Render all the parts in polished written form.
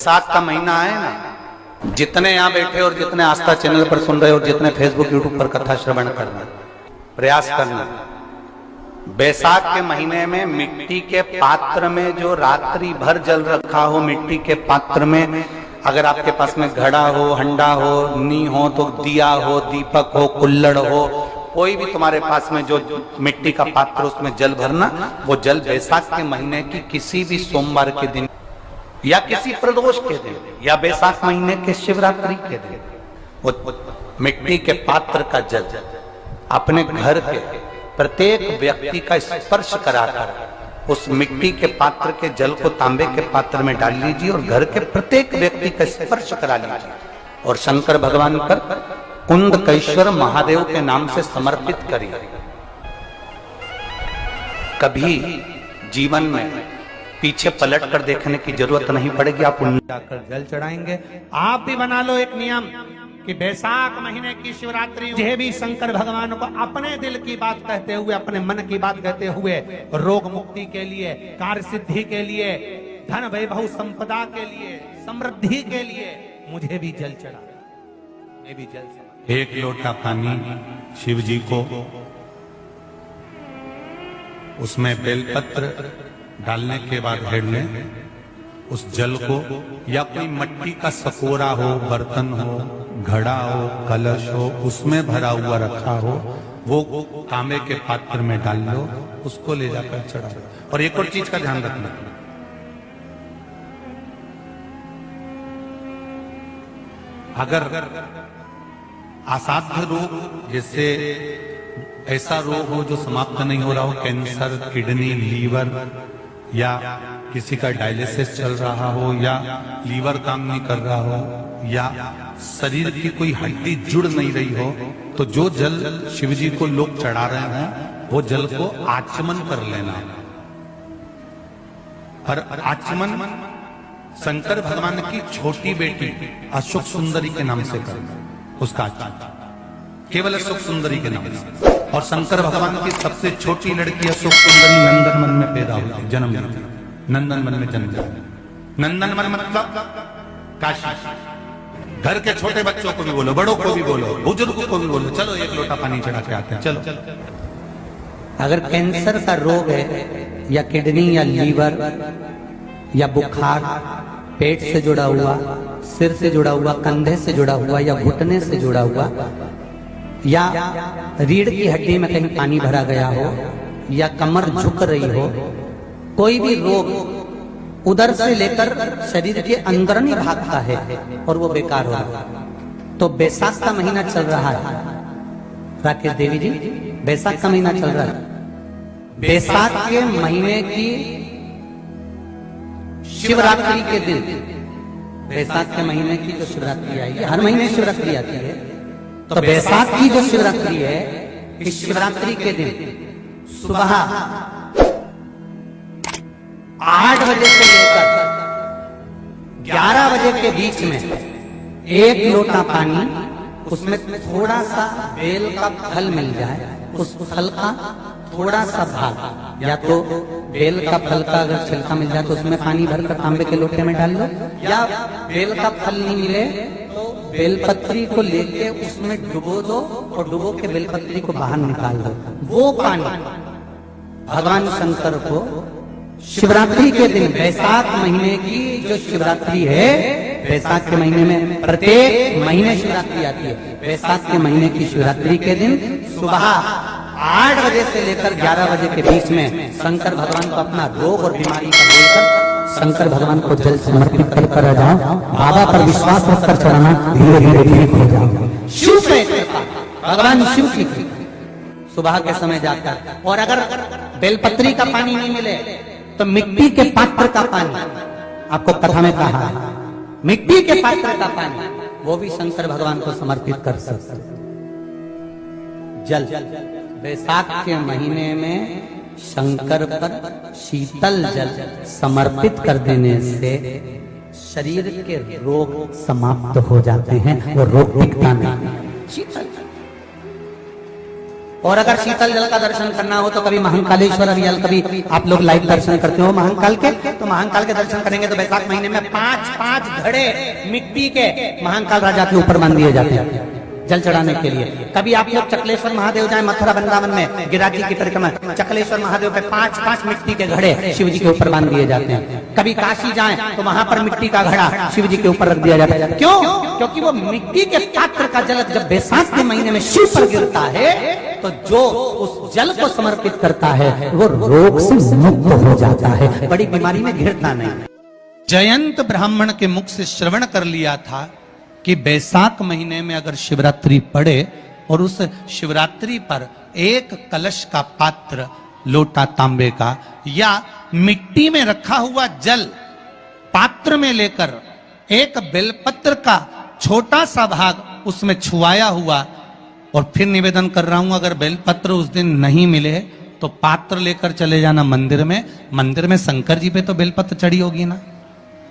बैसाख का महीना है ना, जितने यहाँ बैठे और जितने आस्था चैनल पर सुन रहे और जितने फेसबुक यूट्यूब पर कथा श्रवण करना, प्रयास करना, बैसाख के महीने में मिट्टी के पात्र में जो रात्रि भर जल रखा हो, मिट्टी के पात्र में अगर आपके पास में घड़ा हो, हंडा हो, नी हो तो दिया हो, दीपक हो, कुल्लड़ हो, कोई भी तुम्हारे पास में जो मिट्टी का पात्र उसमें जल भरना, वो जल बैसाख के महीने की किसी भी सोमवार के दिन या किसी प्रदोष के दिन या बैसाख महीने के शिवरात्रि के दिन वो मिट्टी के पात्र का जल अपने घर के प्रत्येक व्यक्ति का स्पर्श कराकर उस मिट्टी के पात्र के जल को तांबे के पात्र में डाल लीजिए और घर के प्रत्येक व्यक्ति का स्पर्श करा लीजिए और शंकर भगवान पर कुंदकेश्वर महादेव के नाम से समर्पित करिए। कभी जीवन में पीछे पलट कर देखने की जरूरत नहीं पड़ेगी, आप जाकर जल चढ़ाएंगे। आप भी बना लो एक नियम कि बैसाख महीने की शिवरात्रि मुझे भी शंकर भगवान को अपने दिल की बात कहते हुए, अपने मन की बात कहते हुए, रोग मुक्ति के लिए, कार्य सिद्धि के लिए, धन वैभव संपदा के लिए, समृद्धि के लिए मुझे भी जल चढ़ा, मैं भी जल। एक लोटा पानी शिव जी को, उसमें बेलपत्र डालने के बाद हेड लें, उस जल को या कोई मिट्टी का सकोरा हो, बर्तन हो, घड़ा हो, कलश हो, उसमें भरा हुआ रखा हो, वो तांबे के पात्र में डाल लो, उसको ले जाकर चढ़ाओ। और एक और चीज का ध्यान रखना, अगर असाध्य रोग जैसे ऐसा रोग हो जो समाप्त नहीं हो रहा हो, कैंसर, किडनी, लीवर या किसी का डायलिसिस चल रहा हो या लीवर काम नहीं कर रहा हो या शरीर की कोई हड्डी जुड़ नहीं रही हो, तो जो जल शिव जी को लोग चढ़ा रहे हैं वो जल को आचमन कर लेना। और आचमन शंकर भगवान की छोटी बेटी अशोक सुंदरी के नाम से करना, उसका आचमन केवल अशोक सुंदरी के नाम से। और शंकर भगवान की सबसे छोटी लड़की अशोक सुंदरी नंदन वन में पैदा हुई, जन्म लेती, नंदन वन में जन्म लेती। नंदन वन मतलब काशी। घर के छोटे बच्चों को भी बोलो, बड़ों को भी बोलो, बुजुर्गों को भी बोलो, चलो एक लोटा पानी चढ़ा के आते हैं, चलो। अगर कैंसर का रोग है या किडनी या लीवर या बुखार, पेट से जुड़ा हुआ, सिर से जुड़ा हुआ, कंधे से जुड़ा हुआ या घुटने से जुड़ा हुआ, या रीढ़ की हड्डी में कहीं पानी भरा गया हो या कमर झुक रही हो, कोई भी रोग उधर से लेकर शरीर के अंदर नहीं भागता है और वो बेकार हो रहा है। तो बैसाख का महीना चल रहा है राकेश देवी जी, बैसाख का महीना चल रहा है। बैसाख के महीने की शिवरात्रि के दिन, बैसाख के महीने की जो शिवरात्रि आएगी, हर महीने शिवरात्रि आती है, तो बैसाख की जो शिवरात्रि है, इस शिवरात्रि के दिन सुबह 8 बजे से लेकर 11 बजे के बीच में एक लोटा पानी, उसमें थोड़ा सा बेल का फल मिल जाए, उस फल का थोड़ा सा भाग, या तो बेल का फल का अगर छिलका मिल जाए तो उसमें पानी भरकर तांबे के लोटे में डाल लो, या बेल का फल नहीं मिले तो बेलपत्री को लेके उसमें डुबो दो और डुबो के बेलपत्री को बाहर निकाल दो। वो पानी भगवान शंकर को शिवरात्रि के दिन, बैसाख महीने की जो शिवरात्रि है, बैसाख के महीने में प्रत्येक महीने शिवरात्रि आती है, बैसाख के महीने की शिवरात्रि के दिन सुबह 8 बजे से लेकर 11 बजे के बीच में शंकर भगवान को अपना रोग और बीमारी का बोलकर शंकर भगवान को जल समर्पित कर जाओ। बाबा पर विश्वास रखकर चढ़ाना, धीरे धीरे ठीक हो जाओ। शिव पे भगवान शिव की सुबह के समय जाकर, और अगर बेलपत्री का पानी नहीं मिले तो मिट्टी के पात्र का पानी, आपको कथा में कहा है, मिट्टी के पात्र का पानी वो भी शंकर भगवान को समर्पित कर सकते। जल बैसाख के महीने में शंकर पर शीतल जल समर्पित कर देने से शरीर के रोग समाप्त हो जाते हैं, वो रोग टिकता नहीं। शीतल और अगर शीतल जल का दर्शन करना हो तो कभी महाकालेश्वर अभियाल, कभी आप लोग लाइव दर्शन करते हो महाकाल के, तो महाकाल के दर्शन करेंगे तो वैशाख महीने में 5-5 घड़े मिट्टी के महाकाल राजा के ऊपर बांध दिए जाते हैं जल चढ़ाने के लिए। कभी आप लोग चकलेश्वर महादेव जाए मथुरा वृंदावन में गिरिराज जी की परिक्रमा, चकलेश्वर महादेव पे 5-5 मिट्टी के घड़े शिव जी के ऊपर बांध दिए जाते हैं। कभी काशी जाएं तो वहां पर मिट्टी का घड़ा शिव जी के ऊपर रख दिया जाता है। क्यों? क्योंकि वो मिट्टी के पात्र का जल जब बैसाख के महीने में शिव पर गिरता है तो जो उस जल को समर्पित करता है वो रोग से मुक्त हो जाता है, बड़ी बीमारी में घिरता नहीं। जयंत ब्राह्मण के मुख से श्रवण कर लिया था कि बैसाख महीने में अगर शिवरात्रि पड़े और उस शिवरात्रि पर एक कलश का पात्र, लोटा तांबे का या मिट्टी में रखा हुआ जल पात्र में लेकर एक बेलपत्र का छोटा सा भाग उसमें छुआया हुआ, और फिर निवेदन कर रहा हूं अगर बेलपत्र उस दिन नहीं मिले तो पात्र लेकर चले जाना मंदिर में। मंदिर में शंकर जी पे तो बेलपत्र चढ़ी होगी ना,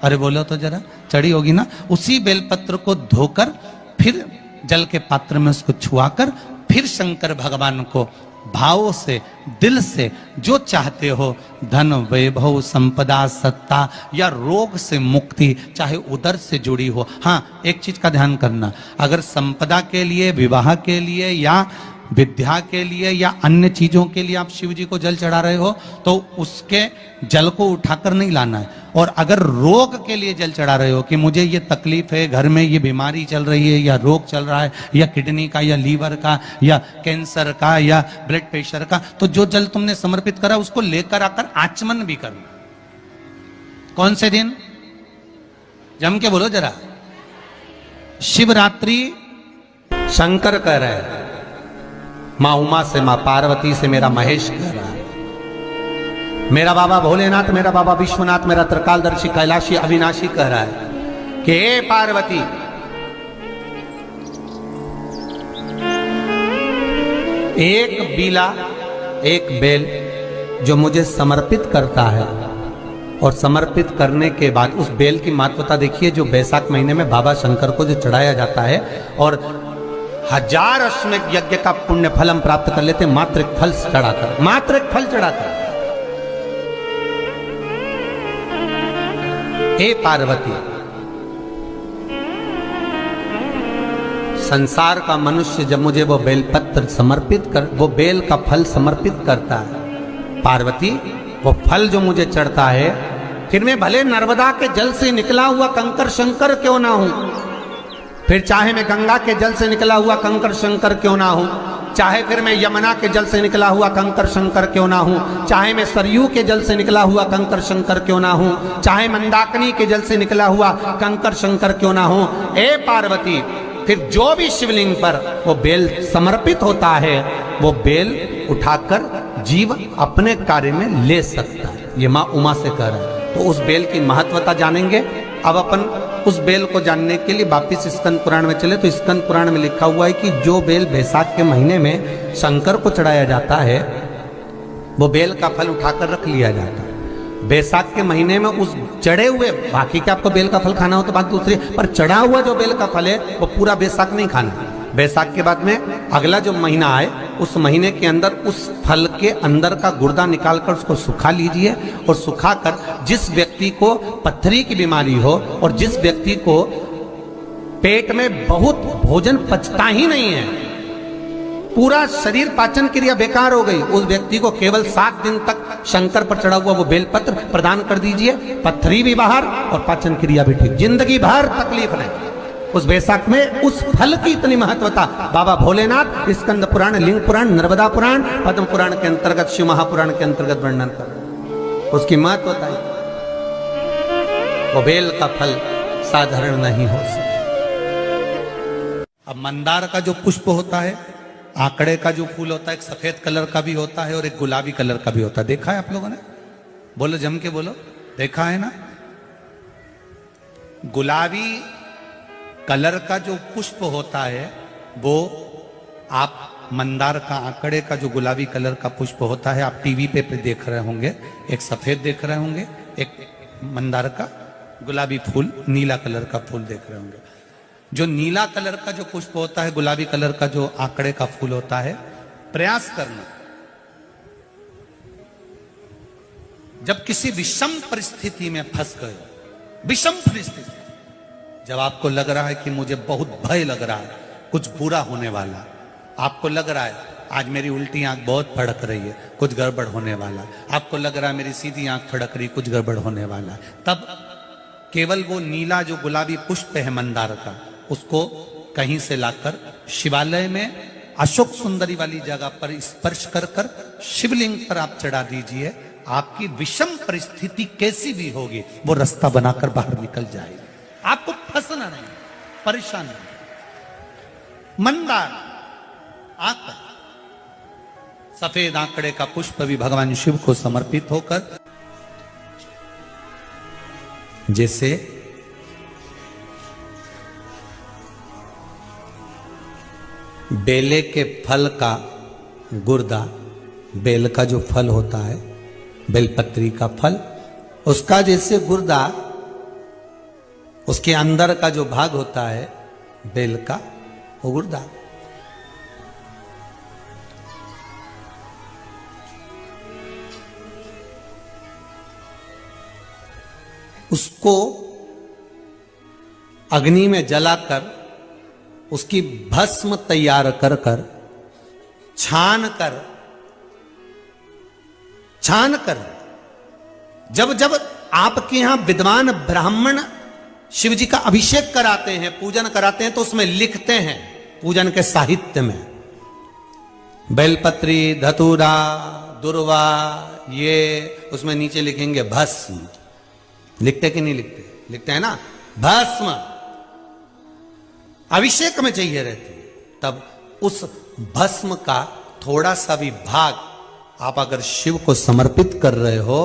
अरे बोलो तो जरा, चढ़ी होगी ना। उसी बेलपत्र को धोकर फिर जल के पात्र में उसको छुआकर फिर शंकर भगवान को भाव से, दिल से जो चाहते हो, धन वैभव संपदा सत्ता या रोग से मुक्ति, चाहे उधर से जुड़ी हो। हाँ, एक चीज का ध्यान करना, अगर संपदा के लिए, विवाह के लिए या विद्या के लिए या अन्य चीजों के लिए आप शिव जी को जल चढ़ा रहे हो तो उसके जल को उठाकर नहीं लाना है। और अगर रोग के लिए जल चढ़ा रहे हो कि मुझे ये तकलीफ है, घर में ये बीमारी चल रही है या रोग चल रहा है या किडनी का या लीवर का या कैंसर का या ब्लड प्रेशर का, तो जो जल तुमने समर्पित करा उसको लेकर आकर आचमन भी करना। कौन से दिन? जम के बोलो जरा। शिवरात्रि। शंकर कह रहे हैं, माँ उमा से, माँ पार्वती से मेरा महेश कह रहा है, मेरा बाबा भोलेनाथ, मेरा बाबा विश्वनाथ, मेरा त्रिकालदर्शी कैलाशी अविनाशी कह रहा है कि हे पार्वती, एक बीला, एक बेल जो मुझे समर्पित करता है और समर्पित करने के बाद उस बेल की महत्वता देखिए, जो बैसाख महीने में बाबा शंकर को जो चढ़ाया जाता है और 1000 अश्वमेध यज्ञ का पुण्य फल हम प्राप्त कर लेते, मात्र एक फल चढ़ाकर, मात्र एक फल चढ़ाकर। हे पार्वती, संसार का मनुष्य जब मुझे वो बेलपत्र समर्पित कर, वो बेल का फल समर्पित करता है, पार्वती वो फल जो मुझे चढ़ता है, फिर मैं भले नर्मदा के जल से निकला हुआ कंकर शंकर क्यों ना हूं, फिर चाहे मैं गंगा के जल से निकला हुआ कंकर शंकर क्यों ना हूं, चाहे फिर मैं यमुना के जल से निकला हुआ कंकर शंकर क्यों ना हूं, चाहे मैं सरयू के जल से निकला हुआ कंकर शंकर क्यों ना हूं, चाहे मंदाकिनी के जल से निकला हुआ कंकर शंकर क्यों ना हूं, ए पार्वती, फिर जो भी शिवलिंग पर वो बेल समर्पित होता है वो बेल उठाकर जीव अपने कार्य में ले सकता है। ये माँ उमा से कह रहा है। तो उस बेल की महत्वता जानेंगे। अब अपन उस बेल को जानने के लिए वापिस स्कंद पुराण में चले तो स्कंद पुराण में लिखा हुआ है कि जो बेल बैसाख के महीने में शंकर को चढ़ाया जाता है वो बेल का फल उठाकर रख लिया जाता है। बैसाख के महीने में उस चढ़े हुए, बाकी के आपको बेल का फल खाना हो तो बात दूसरी, पर चढ़ा हुआ जो बेल का फल है वो पूरा बैसाख नहीं खाना। बैसाख के बाद में अगला जो महीना आए उस महीने के अंदर उस फल के अंदर का गुर्दा निकालकर उसको सुखा लीजिए और सुखाकर जिस व्यक्ति को पथरी की बीमारी हो और जिस व्यक्ति को पेट में बहुत भोजन पचता ही नहीं है, पूरा शरीर पाचन क्रिया बेकार हो गई, उस व्यक्ति को केवल 7 दिन तक शंकर पर चढ़ा हुआ वो बेलपत्र प्रदान कर दीजिए, पथरी भी बाहर और पाचन क्रिया भी ठीक, जिंदगी भर तकलीफ नहीं। उस बैसाख में उस फल की इतनी महत्वता बाबा भोलेनाथ स्कंद पुराण, लिंग पुराण, नर्मदा पुराण, पद्म पुराण के अंतर्गत, शिव महापुराण के अंतर्गत वर्णन कर, उसकी महत्वता है। वो बेल का फल साधारण नहीं हो सकता। अब मंदार का जो पुष्प होता है, आंकड़े का जो फूल होता है, एक सफेद कलर का भी होता है और एक गुलाबी कलर का भी होता है। देखा है आप लोगों ने? बोलो, जम के बोलो, देखा है ना? गुलाबी कलर का जो पुष्प होता है वो आप मंदार का, आंकड़े का जो गुलाबी कलर का पुष्प होता है आप टीवी पे देख रहे होंगे, एक सफेद देख रहे होंगे, एक मंदार का गुलाबी फूल, नीला कलर का फूल देख रहे होंगे। जो नीला कलर का जो पुष्प होता है, गुलाबी कलर का जो आंकड़े का फूल होता है, प्रयास करना। जब किसी विषम परिस्थिति में फंस गए, विषम परिस्थिति, जब आपको लग रहा है कि मुझे बहुत भय लग रहा है, कुछ बुरा होने वाला, आपको लग रहा है आज मेरी उल्टी आंख बहुत फड़क रही है, कुछ गड़बड़ होने वाला, आपको लग रहा है मेरी सीधी आंख फड़क रही, कुछ गड़बड़ होने वाला, तब केवल वो नीला जो गुलाबी पुष्प है मंदार का, उसको कहीं से लाकर शिवालय में अशोक सुंदरी वाली जगह पर स्पर्श कर कर शिवलिंग पर आप चढ़ा दीजिए। आपकी विषम परिस्थिति कैसी भी होगी वो रास्ता बनाकर बाहर निकल जाएगी, आपको फंसना नहीं, परेशान नहीं। मंदार आंकड़ा, सफेद आंकड़े का पुष्प भी भगवान शिव को समर्पित होकर, जैसे बेले के फल का गुर्दा, बेल का जो फल होता है, बेलपत्री का फल, उसका जैसे गुर्दा, उसके अंदर का जो भाग होता है बेल का, वो गुर्दा, उसको अग्नि में जलाकर उसकी भस्म तैयार कर कर छान कर जब जब आपके यहां विद्वान ब्राह्मण शिव जी का अभिषेक कराते हैं, पूजन कराते हैं, तो उसमें लिखते हैं पूजन के साहित्य में बेलपत्री, धतूरा, दुर्वा, ये उसमें नीचे लिखेंगे भस्म। लिखते कि नहीं लिखते? लिखते हैं ना, भस्म अभिषेक में चाहिए रहती है। तब उस भस्म का थोड़ा सा भी भाग आप अगर शिव को समर्पित कर रहे हो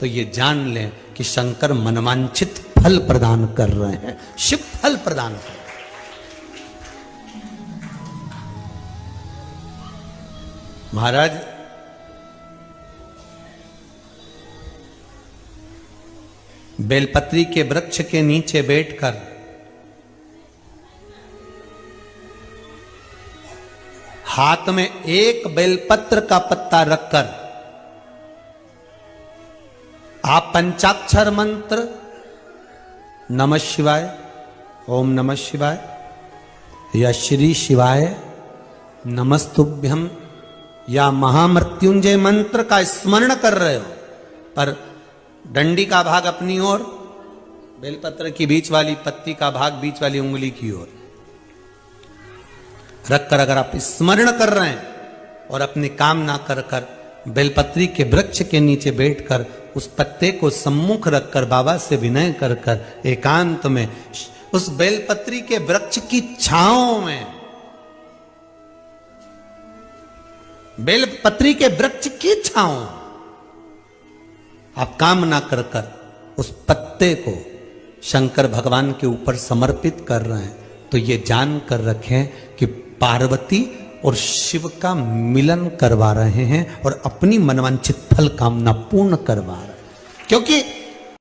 तो ये जान लें कि शंकर मनवांछित फल प्रदान कर रहे हैं, शिव फल प्रदान कर रहे हैं। महाराज बेलपत्री के वृक्ष के नीचे बैठकर हाथ में एक बेलपत्र का पत्ता रखकर आप पंचाक्षर मंत्र नमः शिवाय, ओम नमः शिवाय या श्री शिवाय नमस्तुभ्यम या महामृत्युंजय मंत्र का स्मरण कर रहे हो, पर डंडी का भाग अपनी ओर, बेलपत्र की बीच वाली पत्ती का भाग बीच वाली उंगली की ओर रखकर अगर आप स्मरण कर रहे हैं और अपनी कामना कर कर बेलपत्री के वृक्ष के नीचे बैठकर उस पत्ते को सम्मुख रखकर बाबा से विनय कर कर एकांत में उस बेलपत्री के वृक्ष की छांव में, बेलपत्री के वृक्ष की छांव आप कामना कर कर उस पत्ते को शंकर भगवान के ऊपर समर्पित कर रहे हैं, तो ये जान कर रखें कि पार्वती और शिव का मिलन करवा रहे हैं और अपनी मनवांछित फल कामना पूर्ण करवा रहे हैं। क्योंकि